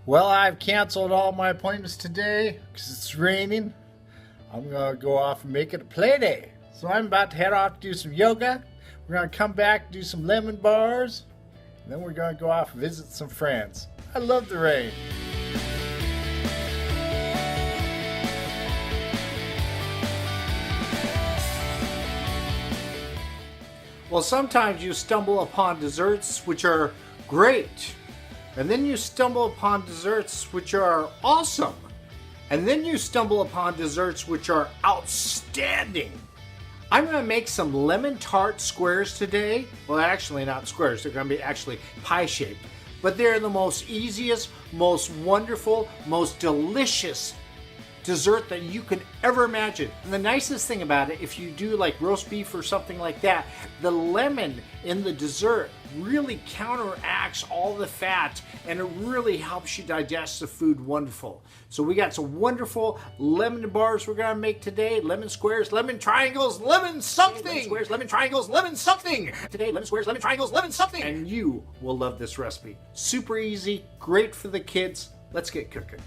Well, I've canceled all my appointments today because it's raining. I'm going to go off and make it a play day. So I'm about to head off to do some yoga. We're going to come back, do some lemon bars, and then we're going to go off and visit some friends. I love the rain. Well, sometimes you stumble upon desserts which are great, and then you stumble upon desserts which are awesome, and then you stumble upon desserts which are outstanding. I'm going to make some lemon tart squares today. Well, actually not squares, they're going to be actually pie shaped, but they're the most easiest, most wonderful, most delicious dessert that you can ever imagine. And the nicest thing about it, if you do like roast beef or something like that, the lemon in the dessert really counteracts all the fat and it really helps you digest the food wonderful. So we got some wonderful lemon bars we're gonna make today, lemon squares, lemon triangles, lemon something. Lemon squares, lemon triangles, lemon something. Today, lemon squares, lemon triangles, lemon something. And you will love this recipe. Super easy, great for the kids. Let's get cooking.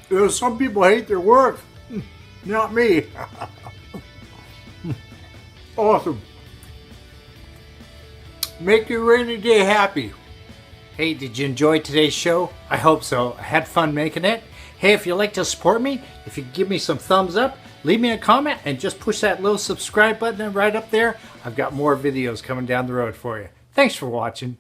You know, some people hate their work. Not me. Awesome. Make your rainy day happy. Hey, did you enjoy today's show? I hope so. I had fun making it. Hey, if you'd like to support me, if you give me some thumbs up, leave me a comment and just push that little subscribe button right up there. I've got more videos coming down the road for you. Thanks for watching.